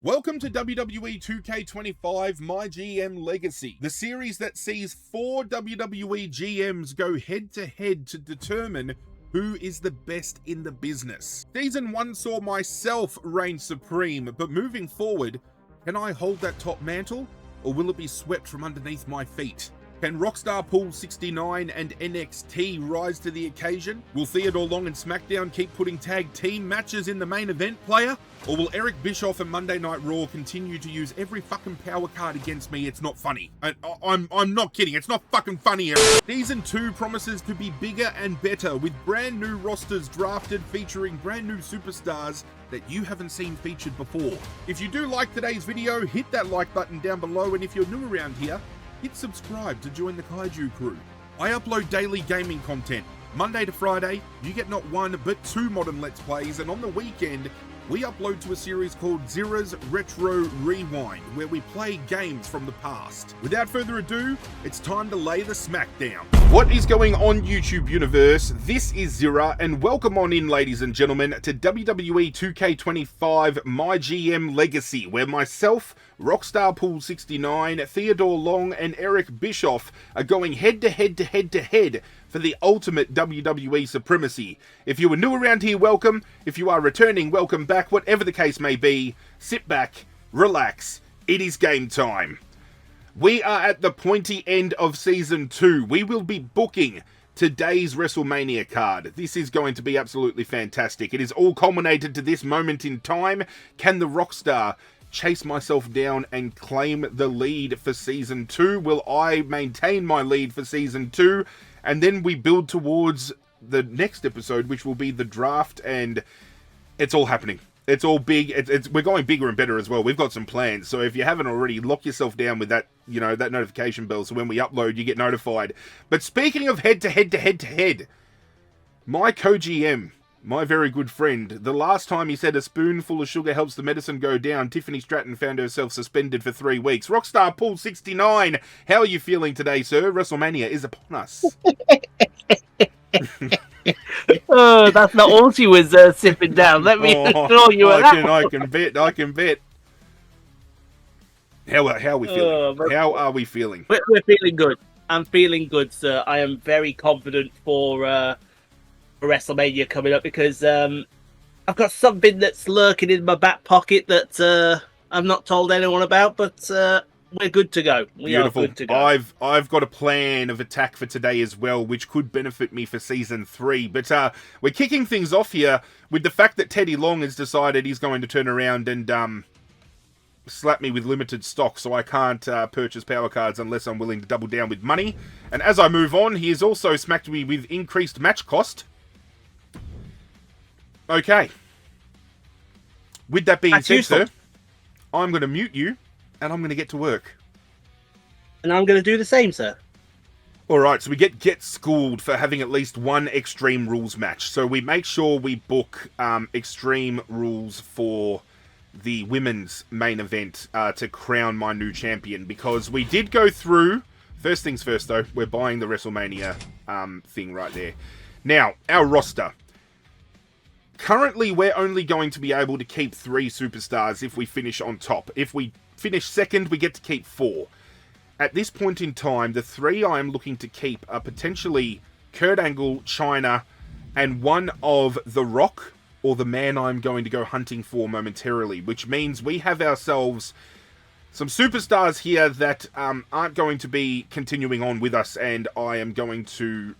Welcome to WWE 2K25 MyGM Legacy, the series that sees 4 WWE GMs go head-to-head to determine who is the best in the business. Season 1 saw myself reign supreme, but moving forward, can I hold that top mantle, or will it be swept from underneath my feet? Can Rockstar Pool 69 and NXT rise to the occasion? Will Theodore Long and SmackDown keep putting tag team matches in the main event, player? Or will Eric Bischoff and Monday Night Raw continue to use every fucking power card against me? It's not funny. I'm not kidding. It's not fucking funny. Season 2 promises to be bigger and better, with brand new rosters drafted featuring brand new superstars that you haven't seen featured before. If you do like today's video, hit that like button down below, and if you're new around here, hit subscribe to join the Kaiju crew. I upload daily gaming content. Monday to Friday, you get not one, but 2 modern Let's Plays, and on the weekend, we upload to a series called Zira's Retro Rewind, where we play games from the past. Without further ado, it's time to lay the smack down. What is going on, YouTube universe? This is Zira, and welcome on in, ladies and gentlemen, to WWE 2K25 MyGM Legacy, where myself, Rockstar Pool 69, Theodore Long, and Eric Bischoff are going head-to-head for the ultimate WWE supremacy. If you are new around here, welcome. If you are returning, welcome back. Whatever the case may be, sit back, relax. It is game time. We are at the pointy end of Season 2. We will be booking today's WrestleMania card. This is going to be absolutely fantastic. It is all culminated to this moment in time. Can the Rockstar chase myself down and claim the lead for Season 2? Will I maintain my lead for Season 2? And then we build towards the next episode, which will be the draft, and it's all happening. It's all big. We're going bigger and better as well. We've got some plans. So if you haven't already, lock yourself down with that, that notification bell, so when we upload, you get notified. But speaking of head-to-head, my co-GM, my very good friend, the last time he said a spoonful of sugar helps the medicine go down, Tiffany Stratton found herself suspended for 3 weeks. Rockstar Pool 69, how are you feeling today, sir? WrestleMania is upon us. Oh, that's not all she was sipping down. Let me assure you of that. I can bet. How are we feeling? How are we feeling? We're feeling good. I'm feeling good, sir. I am very confident for WrestleMania coming up, because I've got something that's lurking in my back pocket that I've not told anyone about, but we're good to go. We Beautiful. are good to go. I've got a plan of attack for today as well, which could benefit me for Season 3. But we're kicking things off here with the fact that Teddy Long has decided he's going to turn around and slap me with limited stock, so I can't purchase power cards unless I'm willing to double down with money. And as I move on, he has also smacked me with increased match cost. Okay. With that being said, sir, I'm going to mute you, and I'm going to get to work. And I'm going to do the same, sir. Alright, so we get schooled for having at least one Extreme Rules match. So we make sure we book Extreme Rules for the women's main event to crown my new champion. Because we did go through... First things first, though, we're buying the WrestleMania thing right there. Now, our roster. Currently, we're only going to be able to keep 3 superstars if we finish on top. If we finish second, we get to keep 4. At this point in time, the 3 I am looking to keep are potentially Kurt Angle, China, and one of The Rock, or the man I'm going to go hunting for momentarily, which means we have ourselves some superstars here that aren't going to be continuing on with us, and I am going to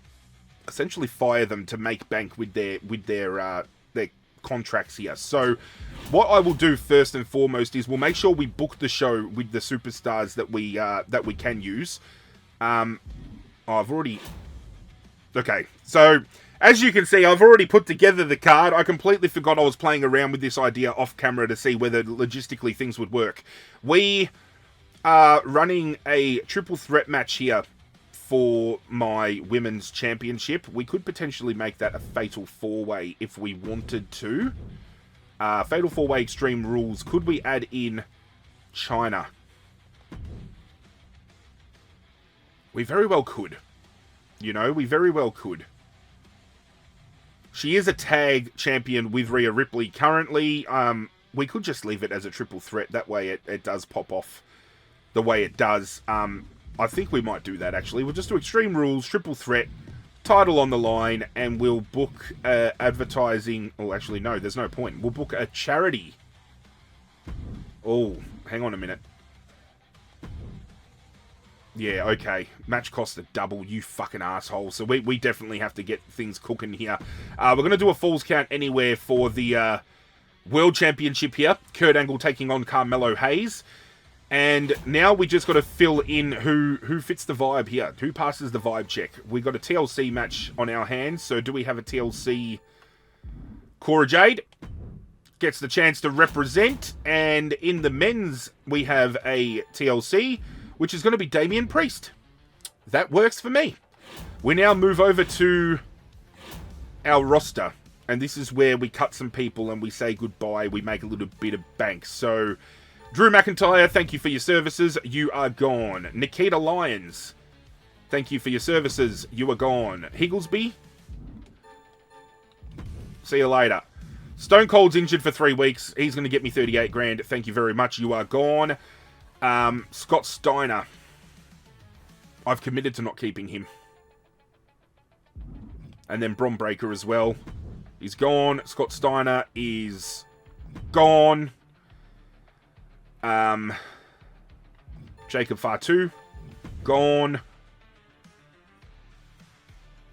essentially fire them to make bank with their contracts here. So what I will do first and foremost is we'll make sure we book the show with the superstars that we can use. I've already... Okay, so as you can see, I've already put together the card. I completely forgot I was playing around with this idea off camera to see whether logistically things would work. We are running a triple threat match here for my women's championship. We could potentially make that a fatal 4-way if we wanted to. Fatal 4-way Extreme Rules. Could we add in China? We very well could. We very well could. She is a tag champion with Rhea Ripley currently. we could just leave it as a triple threat. That way it does pop off the way it does. I think we might do that, actually. We'll just do Extreme Rules, triple threat, title on the line, and we'll book advertising. Oh, actually, no, there's no point. We'll book a charity. Oh, hang on a minute. Yeah, okay. Match cost a double, you fucking asshole. So we definitely have to get things cooking here. We're going to do a Falls Count Anywhere for the World Championship here. Kurt Angle taking on Carmelo Hayes. And now we just got to fill in who fits the vibe here. Who passes the vibe check. We got a TLC match on our hands. So do we have a TLC? Cora Jade gets the chance to represent. And in the men's, we have a TLC, which is going to be Damian Priest. That works for me. We now move over to our roster. And this is where we cut some people and we say goodbye. We make a little bit of bank. So, Drew McIntyre, thank you for your services. You are gone. Nikita Lyons, thank you for your services. You are gone. Higglesby, see you later. Stone Cold's injured for 3 weeks. He's going to get me 38 grand. Thank you very much. You are gone. Scott Steiner. I've committed to not keeping him. And then Bron Breakker as well. He's gone. Scott Steiner is gone. Jacob Fatu. Gone.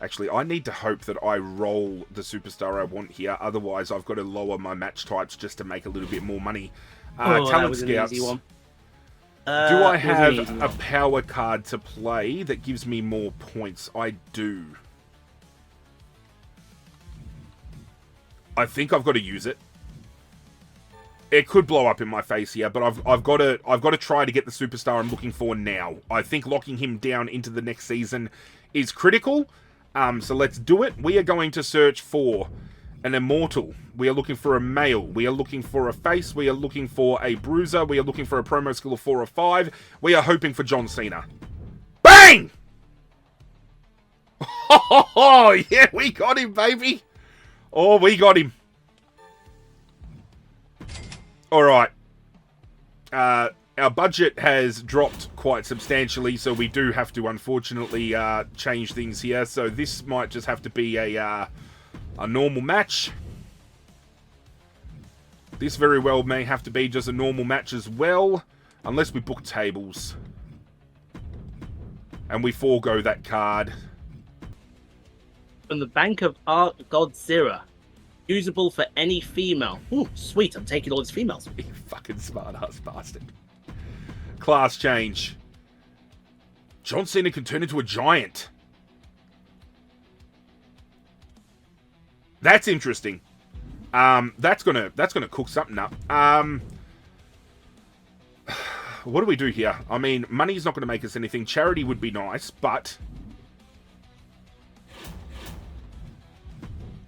Actually, I need to hope that I roll the superstar I want here. Otherwise, I've got to lower my match types just to make a little bit more money. Talent Scouts. Do I have a power card to play that gives me more points? I do. I think I've got to use it. It could blow up in my face here, but I've got to try to get the superstar I'm looking for now. I think locking him down into the next season is critical. So let's do it. We are going to search for an immortal. We are looking for a male. We are looking for a face. We are looking for a bruiser. We are looking for a promo skill of 4 or 5. We are hoping for John Cena. Bang! Oh, yeah, we got him, baby. Oh, we got him. All right. Our budget has dropped quite substantially, so we do have to, unfortunately, change things here. So this might just have to be a normal match. This very well may have to be just a normal match as well, unless we book tables. And we forego that card. From the Bank of Art Godzilla. Usable for any female. Ooh, sweet, I'm taking all these females. You fucking smart-ass bastard. Class change. John Cena can turn into a giant. That's interesting. That's gonna cook something up. What do we do here? I mean, money's not gonna make us anything. Charity would be nice, but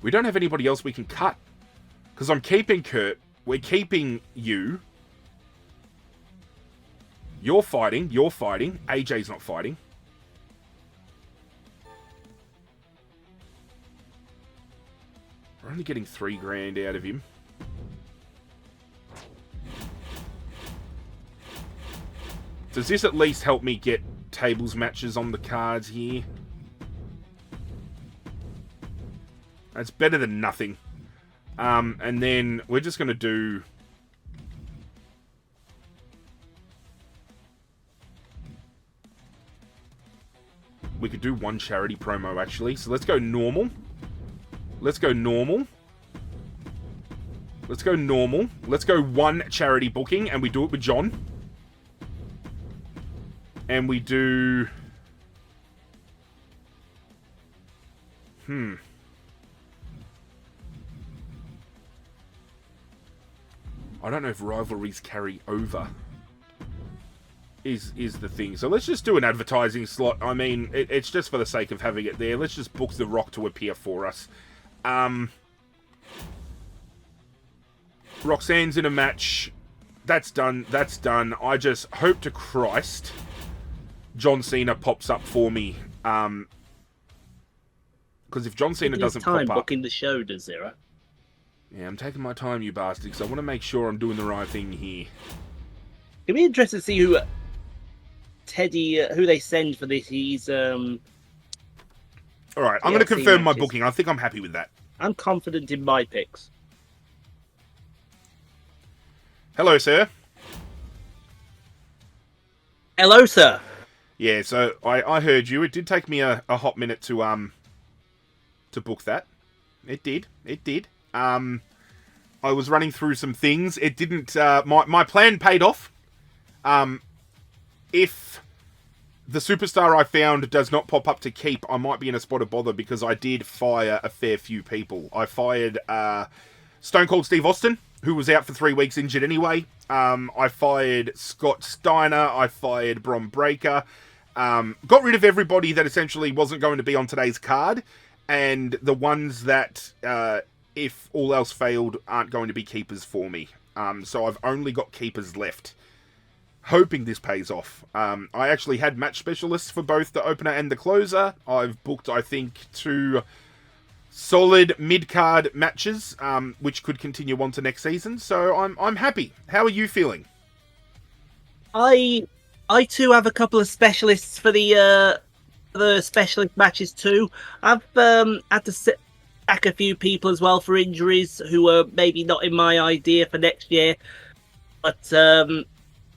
we don't have anybody else we can cut. Because I'm keeping Kurt. We're keeping you. You're fighting. You're fighting. AJ's not fighting. We're only getting 3 grand out of him. Does this at least help me get tables matches on the cards here? That's better than nothing. And then we're just going to do... We could do one charity promo, actually. So let's go normal. Let's go normal. Let's go normal. Let's go one charity booking, and we do it with John. And we do... I don't know if rivalries carry over. Is the thing. So let's just do an advertising slot. I mean, it's just for the sake of having it there. Let's just book The Rock to appear for us. Roxanne's in a match. That's done. That's done. I just hope to Christ John Cena pops up for me. Because if John Cena doesn't pop up... booking the show, does Zero? Yeah, I'm taking my time, you bastard, because I want to make sure I'm doing the right thing here. It'll be interesting to see who who they send for this. He's All right, I'm going to confirm my booking. I think I'm happy with that. I'm confident in my picks. Hello, sir. Hello, sir. Yeah, so I heard you. It did take me a hot minute to book that. It did. I was running through some things. It didn't. My plan paid off. If the superstar I found does not pop up to keep, I might be in a spot of bother because I did fire a fair few people. I fired Stone Cold Steve Austin, who was out for 3 weeks injured anyway. I fired Scott Steiner. I fired Bron Breakker. Got rid of everybody that essentially wasn't going to be on today's card. And the ones that, if all else failed, aren't going to be keepers for me. So I've only got keepers left. Hoping this pays off. I actually had match specialists for both the opener and the closer. I've booked, I think, 2 solid mid-card matches, which could continue on to next season. So I'm happy. How are you feeling? I too have a couple of specialists for the specialist matches too. I've had to sit back a few people as well for injuries who are maybe not in my idea for next year. But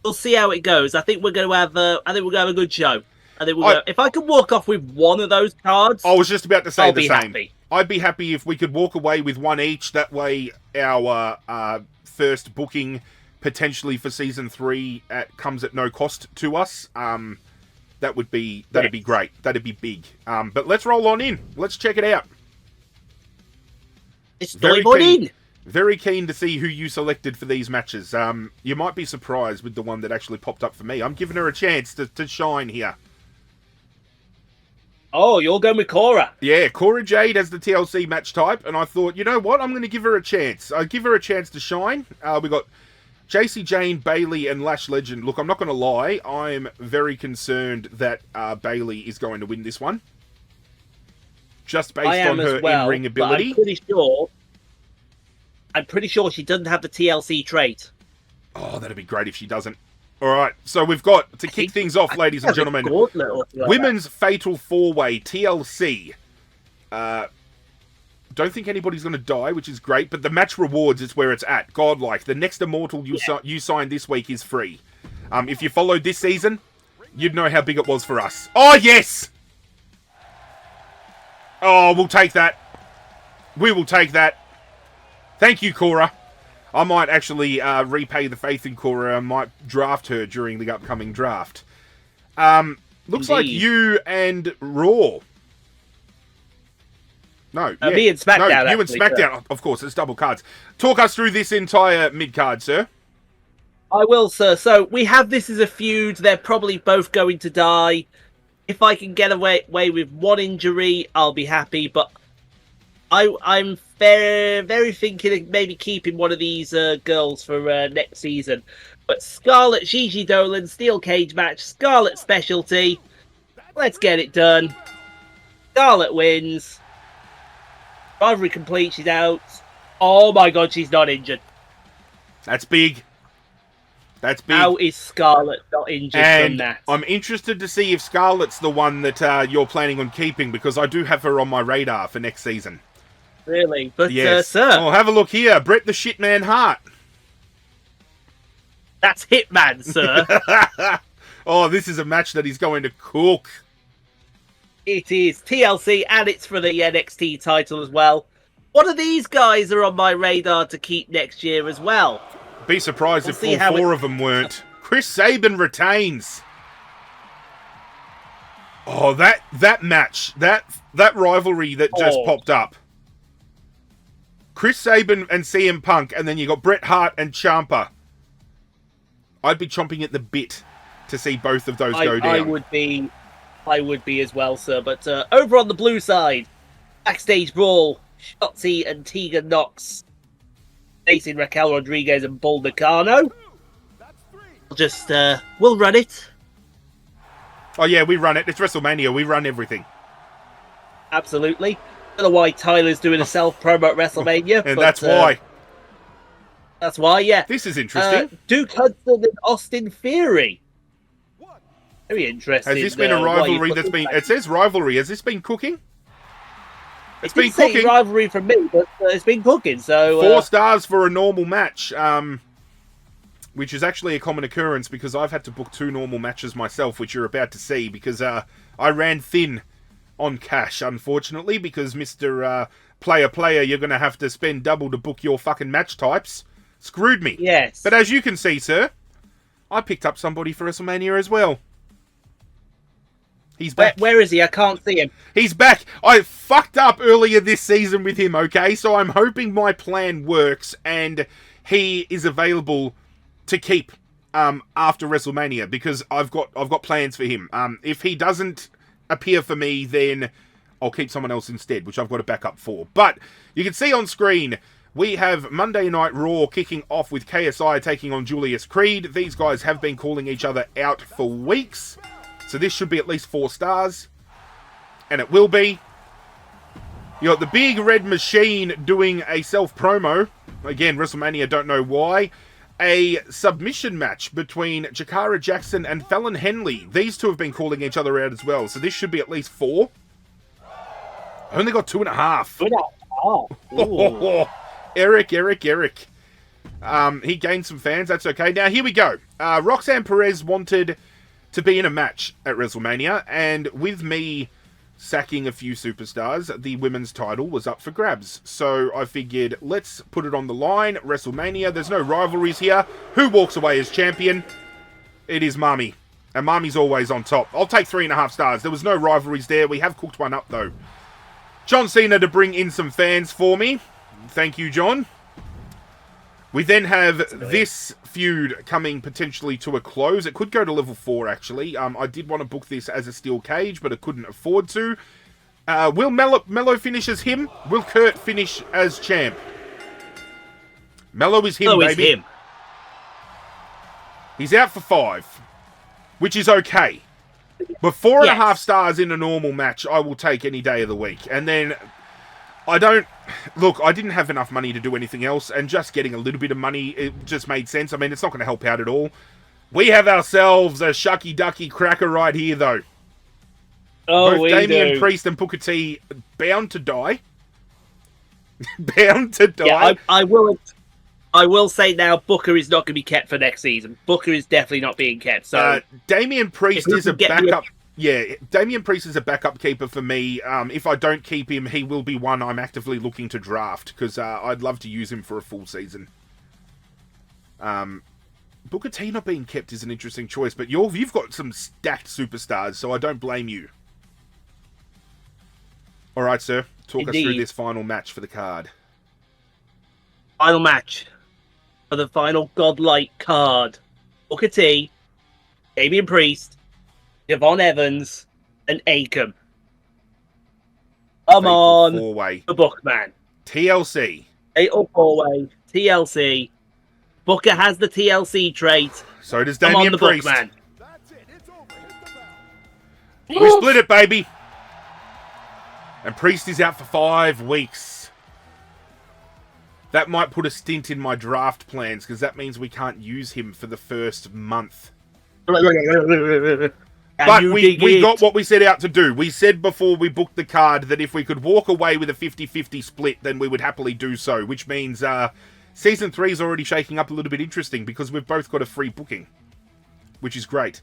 we'll see how it goes. I think we're going to have a good show. If I could walk off with one of those cards, I was just about to say I'll the be same. happy. I'd be happy if we could walk away with one each. That way, our first booking potentially for season 3 comes at no cost to us. That'd be great. That'd be big. But let's roll on in. Let's check it out. It's very keen. Very keen to see who you selected for these matches. You might be surprised with the one that actually popped up for me. I'm giving her a chance to shine here. Oh, you're going with Cora. Yeah, Cora Jade as the TLC match type, and I thought, you know what? I'm going to give her a chance. I'll give her a chance to shine. We got JC Jane, Bayley, and Lash Legend. Look, I'm not going to lie. I'm very concerned that Bayley is going to win this one. Just based on her in-ring ability. I'm pretty sure she doesn't have the TLC trait. Oh, that'd be great if she doesn't. All right, so we've got, to kick things off, ladies and gentlemen, Women's Fatal 4-Way TLC. Don't think anybody's going to die, which is great, but the match rewards is where it's at. Godlike. The next Immortal you sign this week is free. If you followed this season, you'd know how big it was for us. Oh, yes! Oh, we'll take that. We will take that. Thank you, Cora. I might actually repay the faith in Cora. I might draft her during the upcoming draft. Looks like you and Raw. No, me and SmackDown. No, you and SmackDown. Of course, it's double cards. Talk us through this entire mid-card, sir. I will, sir. So we have this as a feud. They're probably both going to die. If I can get away with one injury, I'll be happy. But I'm very thinking of maybe keeping one of these girls for next season. But Scarlett, Gigi Dolan, steel cage match, Scarlett specialty. Let's get it done. Scarlett wins. Rivalry complete. She's out. Oh my God, she's not injured. That's big. That's big. How is Scarlett not injured from that? I'm interested to see if Scarlett's the one that you're planning on keeping, because I do have her on my radar for next season. Really? But, yes. sir... Oh, have a look here. Bret the Shitman Hart. That's Hitman, sir. Oh, this is a match that he's going to cook. It is TLC, and it's for the NXT title as well. One of these guys are on my radar to keep next year as well. Be surprised if all 4 of them weren't. Chris Sabin retains. Oh, that match, that rivalry that just popped up. Chris Sabin and CM Punk, and then you got Bret Hart and Ciampa. I'd be chomping at the bit to see both of those go down. I would be as well, sir. But over on the blue side, backstage brawl, Shotzi and Tegan Nox facing Raquel Rodriguez and Bull Nakano. We'll run it. Oh yeah, we run it. It's WrestleMania. We run everything. Absolutely. don't know why Tyler's doing a self-promo at WrestleMania. And but, that's why. That's why, yeah. This is interesting. Duke Hudson and Austin Theory. Very interesting. Has this been a rivalry that's been... It says rivalry. Has this been cooking? It's been cooking. Rivalry from me, but it's been cooking, so... 4 stars for a normal match, which is actually a common occurrence because I've had to book 2 normal matches myself, which you're about to see, because I ran thin on cash, unfortunately, because Mr. Player, you're going to have to spend double to book your fucking match types. Screwed me. Yes. But as you can see, sir, I picked up somebody for WrestleMania as well. He's back. Where is he? I can't see him. He's back. I fucked up earlier this season with him, okay? So I'm hoping my plan works and he is available to keep after WrestleMania because I've got plans for him. If he doesn't appear for me, then I'll keep someone else instead, which I've got a backup for. But you can see on screen, we have Monday Night Raw kicking off with KSI taking on Julius Creed. These guys have been calling each other out for weeks. So this should be at least 4 stars. And it will be. You got the Big Red Machine doing a self-promo. Again, WrestleMania, don't know why. A submission match between Jakara Jackson and Fallon Henley. These two have been calling each other out as well. So this should be at least 4. I only got 2.5. 2.5. Eric. He gained some fans. That's okay. Now, here we go. Roxanne Perez wanted to be in a match at WrestleMania, and with me sacking a few superstars, the women's title was up for grabs. So I figured, let's put it on the line. WrestleMania, there's no rivalries here. Who walks away as champion? It is Mami. And Mami's always on top. I'll take 3.5 stars. There was no rivalries there. We have cooked one up, though. John Cena to bring in some fans for me. Thank you, John. We then have this feud coming potentially to a close. It could go to level 4, actually. I did want to book this as a steel cage, but I couldn't afford to. Will Mello finish as him? Will Kurt finish as champ? Mello is him, Mello baby. Is him. He's out for 5, which is okay. But 4.5 stars in a normal match, I will take any day of the week. And then... I didn't have enough money to do anything else, and just getting a little bit of money, it just made sense. I mean, it's not going to help out at all. We have ourselves a shucky ducky cracker right here, though. Oh, both Damian Priest and Booker T bound to die. Bound to die. Yeah, I will say now, Booker is not going to be kept for next season. Booker is definitely not being kept. So Damian Priest is a backup. Yeah, Damian Priest is a backup keeper for me. If I don't keep him, he will be one I'm actively looking to draft, because I'd love to use him for a full season. Booker T not being kept is an interesting choice, but you've got some stacked superstars, so I don't blame you. All right, sir. Talk us through this final match for the card. Final match for the final godlike card. Booker T, Damian Priest, Devon Evans, and Akam. Come on, four-way. The Bookman. TLC. 8-4-way, TLC. Booker has the TLC trait. So does Damian Priest. Bookman. We split it, baby. And Priest is out for 5 weeks. That might put a stint in my draft plans, because that means we can't use him for the first month. But we got what we set out to do. We said before we booked the card that if we could walk away with a 50-50 split, then we would happily do so, which means Season 3 is already shaking up a little bit interesting because we've both got a free booking, which is great.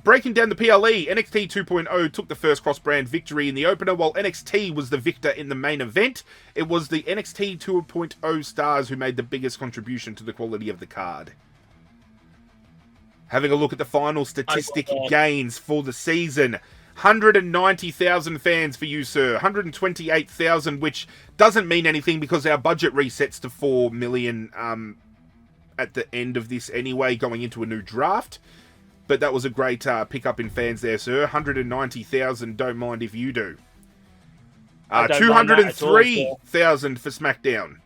Breaking down the PLE, NXT 2.0 took the first cross-brand victory in the opener, while NXT was the victor in the main event. It was the NXT 2.0 stars who made the biggest contribution to the quality of the card. Having a look at the final statistic gains for the season. 190,000 fans for you, sir. 128,000, which doesn't mean anything because our budget resets to 4 million at the end of this anyway, going into a new draft. But that was a great pickup in fans there, sir. 190,000, don't mind if you do. 203,000 for SmackDown,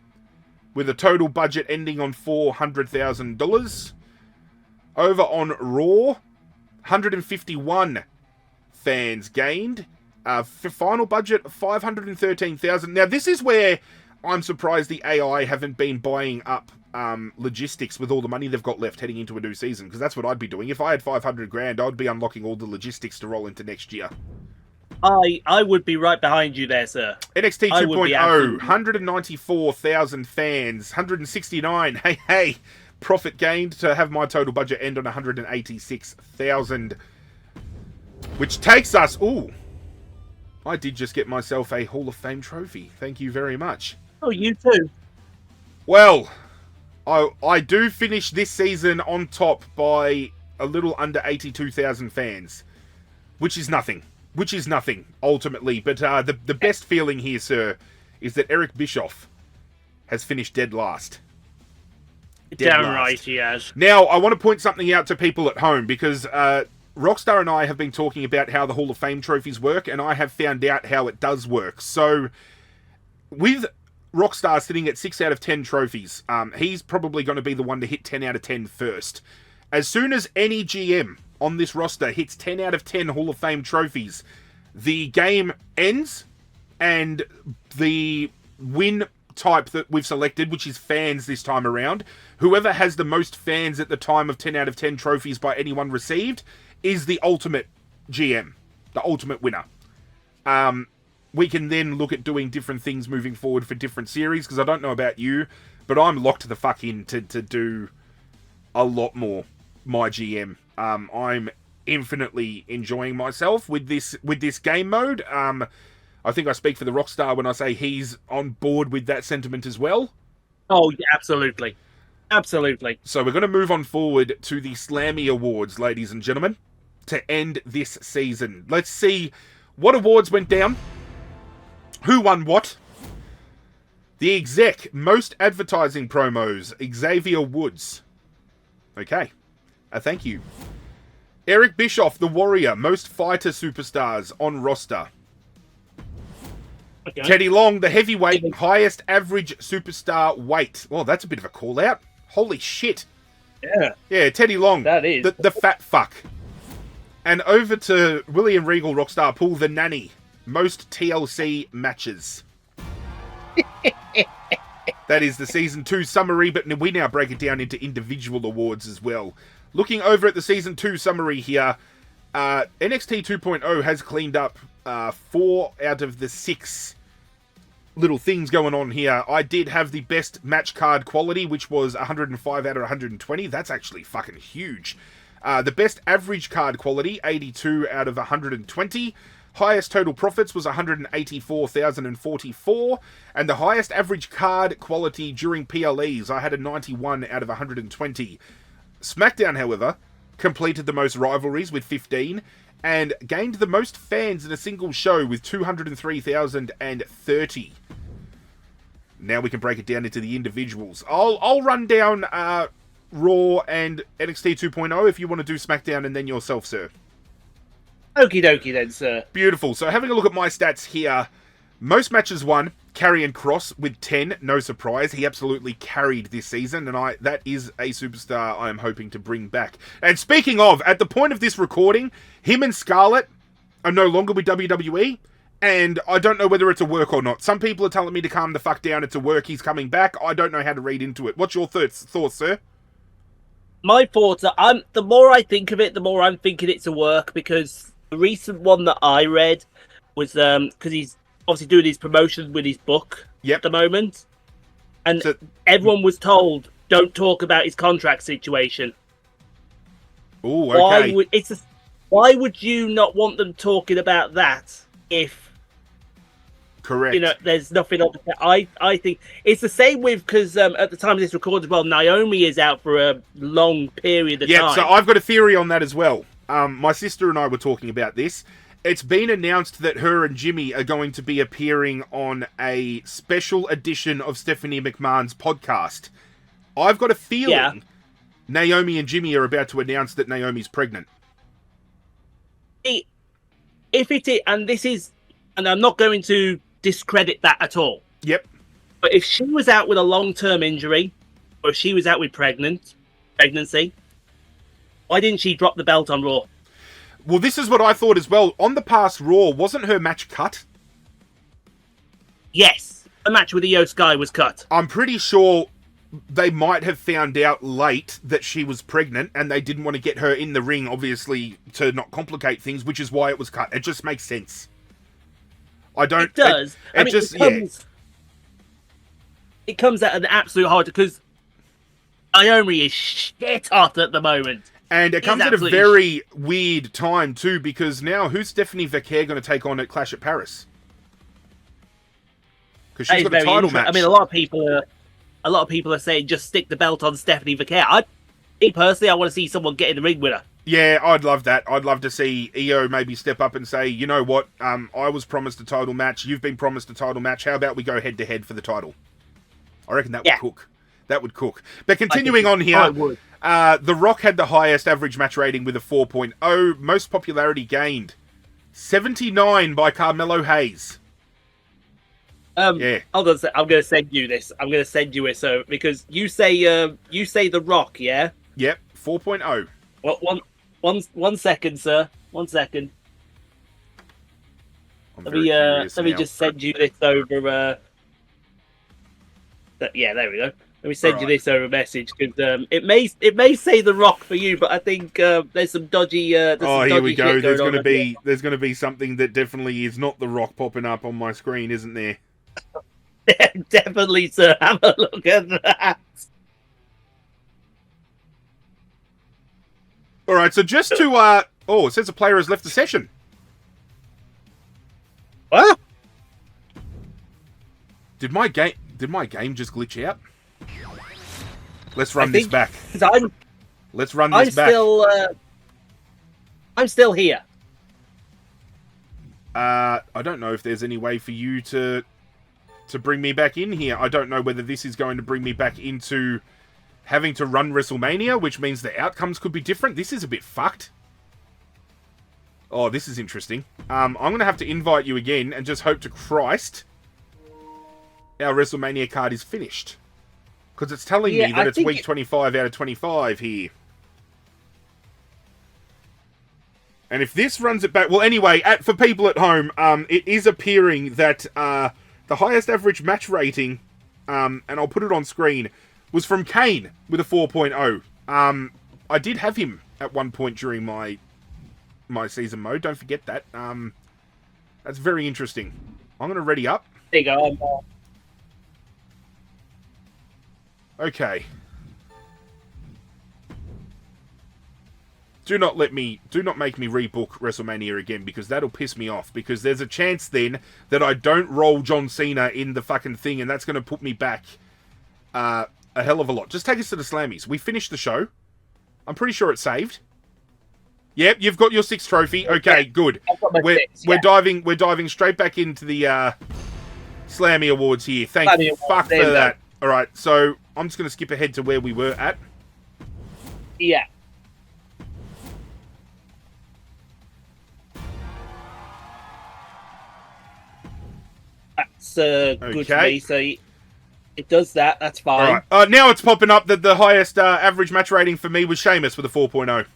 with a total budget ending on $400,000. Over on Raw, 151 fans gained, For final budget, 513,000. Now, this is where I'm surprised the AI haven't been buying up logistics with all the money they've got left heading into a new season, because that's what I'd be doing. If I had 500 grand, I'd be unlocking all the logistics to roll into next year. I would be right behind you there, sir. NXT 2.0, 194,000 fans, 169. Hey, profit gained to have my total budget end on 186,000. Which takes us... Ooh, I did just get myself a Hall of Fame trophy. Thank you very much. Oh, you too. Well, I do finish this season on top by a little under 82,000 fans. Which is nothing. Ultimately. But the best feeling here, sir, is that Eric Bischoff has finished dead last. Damn right he has. Now, I want to point something out to people at home, because Rockstar and I have been talking about how the Hall of Fame trophies work, and I have found out how it does work. So, with Rockstar sitting at 6 out of 10 trophies, he's probably going to be the one to hit 10 out of 10 first. As soon as any GM on this roster hits 10 out of 10 Hall of Fame trophies, the game ends, and the win type that we've selected, which is fans this time around, whoever has the most fans at the time of 10 out of 10 trophies by anyone received, is the ultimate GM, the ultimate winner. We can then look at doing different things moving forward for different series, because I don't know about you, but I'm locked the fuck in to do a lot more MyGM. I'm infinitely enjoying myself with this game mode. I think I speak for the Rockstar when I say he's on board with that sentiment as well. Oh, yeah, absolutely. Absolutely. So we're going to move on forward to the Slammy Awards, ladies and gentlemen, to end this season. Let's see what awards went down, who won what. The exec, most advertising promos, Xavier Woods. Okay, thank you. Eric Bischoff, the Warrior, most fighter superstars on roster. Okay. Teddy Long, the heavyweight, highest average superstar weight. Well, that's a bit of a call out. Holy shit. Yeah, Teddy Long. That is. The fat fuck. And over to William Regal, Rockstar Pool, the nanny. Most TLC matches. That is the Season 2 summary, but we now break it down into individual awards as well. Looking over at the Season 2 summary here, NXT 2.0 has cleaned up 4 out of the 6 little things going on here. I did have the best match card quality, which was 105 out of 120. That's actually fucking huge. The best average card quality, 82 out of 120. Highest total profits was 184,044. And the highest average card quality during PLEs, I had a 91 out of 120. SmackDown, however, completed the most rivalries with 15 and gained the most fans in a single show with 203,030. Now we can break it down into the individuals. I'll run down Raw and NXT 2.0 if you want to do SmackDown and then yourself, sir. Okie dokie then, sir. Beautiful. So having a look at my stats here, most matches won, Karrion Kross with 10, no surprise. He absolutely carried this season, and that is a superstar I am hoping to bring back. And speaking of, at the point of this recording, him and Scarlett are no longer with WWE, and I don't know whether it's a work or not. Some people are telling me to calm the fuck down, it's a work, he's coming back. I don't know how to read into it. What's your thoughts, sir? My thoughts are, the more I think of it, the more I'm thinking it's a work, because the recent one that I read was, because he's obviously doing his promotions with his book at the moment. And so, everyone was told, don't talk about his contract situation. Oh, okay. Why would you not want them talking about that if... Correct. You know, there's nothing on the... I think it's the same with, because at the time of this record as well, Naomi is out for a long period of time. Yeah, so I've got a theory on that as well. My sister and I were talking about this. It's been announced that her and Jimmy are going to be appearing on a special edition of Stephanie McMahon's podcast. I've got a feeling Naomi and Jimmy are about to announce that Naomi's pregnant. If it is, and this is, and I'm not going to discredit that at all. Yep. But if she was out with a long-term injury, or if she was out with pregnancy, why didn't she drop the belt on Raw? Well, this is what I thought as well. On the past Raw, wasn't her match cut? Yes, a match with Io Sky was cut. I'm pretty sure they might have found out late that she was pregnant, and they didn't want to get her in the ring, obviously, to not complicate things, which is why it was cut. It just makes sense. I don't... It does. It comes at an absolute hard... Because Naomi is shit hot at the moment. And it comes at a very weird time, too, because now who's Stephanie Vaquer going to take on at Clash at Paris? Because she's got a title match. I mean, a lot of people are saying just stick the belt on Stephanie Vaquer. Personally, I want to see someone get in the ring with her. Yeah, I'd love that. I'd love to see Io maybe step up and say, you know what, I was promised a title match. You've been promised a title match. How about we go head-to-head for the title? I reckon that would cook. That would cook. But continuing on here, The Rock had the highest average match rating with a 4.0. Most popularity gained. 79 by Carmelo Hayes. Yeah. Hold on a sec. I'm going to send you this. I'm going to send you it because you say The Rock, yeah? Yep, 4.0. Well, one second, sir. 1 second. Let me just send you this over. Yeah, there we go. Let me send you this over message because it may say The Rock for you, but I think there's some dodgy. Here we go. There's going to be something that definitely is not The Rock popping up on my screen, isn't there? Definitely, sir. Have a look at that. All right, so just to it says a player has left the session. What? Did my game just glitch out? Let's run this back. Let's run this back. I'm still here. I don't know if there's any way for you to bring me back in here. I don't know whether this is going to bring me back into having to run WrestleMania, which means the outcomes could be different. This is a bit fucked. Oh, this is interesting. I'm going to have to invite you again and just hope to Christ our WrestleMania card is finished. Because it's telling me that it's week 25 out of 25 here. And if this runs it back... Well, anyway, for people at home, it is appearing that the highest average match rating, and I'll put it on screen, was from Kane with a 4.0. I did have him at one point during my season mode. Don't forget that. That's very interesting. I'm going to ready up. There you go. Okay. Do not make me rebook WrestleMania again, because that'll piss me off. Because there's a chance then that I don't roll John Cena in the fucking thing, and that's going to put me back a hell of a lot. Just take us to the Slammies. We finished the show. I'm pretty sure it's saved. Yep, you've got your 6th trophy. Okay, good. We're diving straight back into the Slammy Awards here. Thank fuck for that. All right, so I'm just going to skip ahead to where we were at. Yeah. That's good for me. So it does that. That's fine. All right. Now it's popping up that the highest average match rating for me was Sheamus with a 4.0.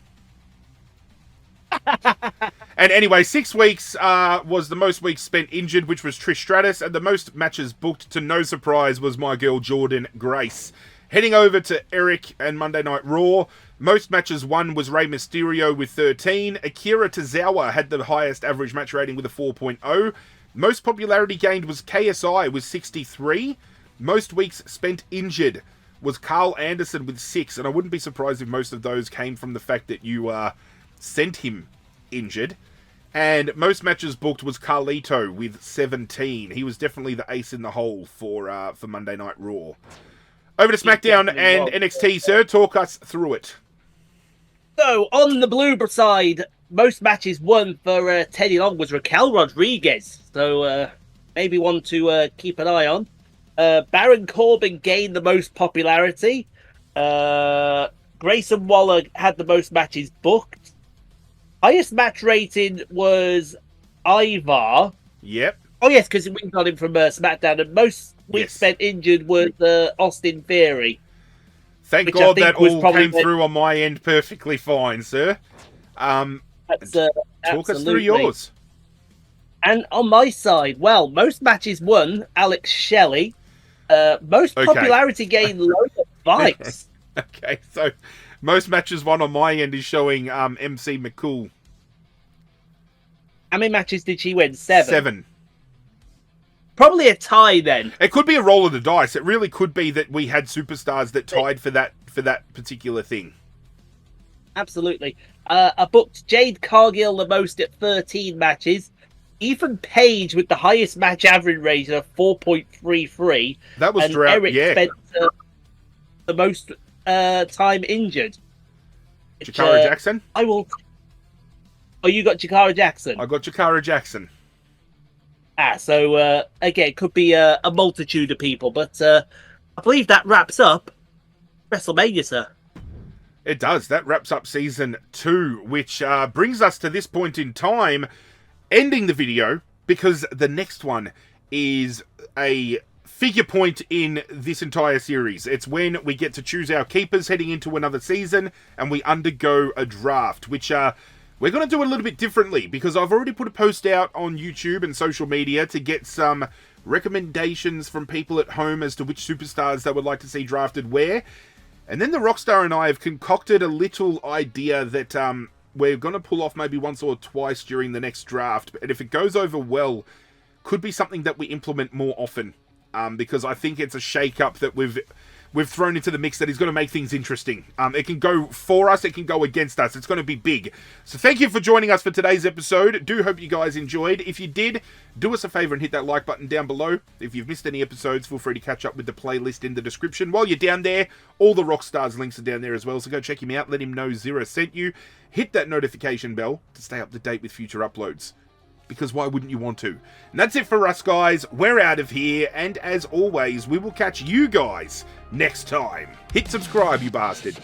And anyway, 6 weeks was the most weeks spent injured, which was Trish Stratus, and the most matches booked, to no surprise, was my girl Jordan Grace. Heading over to Eric and Monday Night Raw, most matches won was Rey Mysterio with 13. Akira Tozawa had the highest average match rating with a 4.0. Most popularity gained was KSI with 63. Most weeks spent injured was Carl Anderson with 6, and I wouldn't be surprised if most of those came from the fact that you sent him injured. And most matches booked was Carlito with 17. He was definitely the ace in the hole for Monday Night Raw. Over to SmackDown and NXT, sir. Talk us through it. So, on the blue side, most matches won for Teddy Long was Raquel Rodriguez. So, maybe one to keep an eye on. Baron Corbin gained the most popularity. Grayson Waller had the most matches booked. Highest match rating was Ivar. Yep. Oh, yes, because we got him from SmackDown. And most weeks spent injured was Austin Theory. Thank God that all came through on my end perfectly fine, sir. And That's, Talk us through absolutely. yours. And on my side, well, most matches won Alex Shelley. Most Okay. popularity gained Logan Vice. Okay, so most matches won on my end is showing MC McCool. How many matches did she win? 7. 7. Probably a tie then. It could be a roll of the dice. It really could be that we had superstars that tied for that particular thing. Absolutely. I booked Jade Cargill the most at 13 matches. Ethan Page with the highest match average rate of 4.33. That was and drought, Eric yeah. Spencer the most time injured. Jakara Jackson? I will. Oh, you got Jakara Jackson? I got Jakara Jackson. So again, it could be a multitude of people, but I believe that wraps up WrestleMania, sir. It does. That wraps up Season 2, which brings us to this point in time, ending the video, because the next one is a figure point in this entire series. It's when we get to choose our keepers heading into another season, and we undergo a draft, which we're going to do a little bit differently, because I've already put a post out on YouTube and social media to get some recommendations from people at home as to which superstars they would like to see drafted where. And then the Rockstar and I have concocted a little idea that we're going to pull off maybe once or twice during the next draft. And if it goes over well, could be something that we implement more often. Because I think it's a shake-up that we've thrown into the mix that is going to make things interesting. It can go for us, it can go against us. It's going to be big. So thank you for joining us for today's episode. Do hope you guys enjoyed. If you did, do us a favor and hit that like button down below. If you've missed any episodes, feel free to catch up with the playlist in the description. While you're down there, all the Rockstars links are down there as well, so go check him out. Let him know Zero sent you. Hit that notification bell to stay up to date with future uploads. Because why wouldn't you want to? And that's it for us, guys. We're out of here, and as always, we will catch you guys next time. Hit subscribe, you bastard.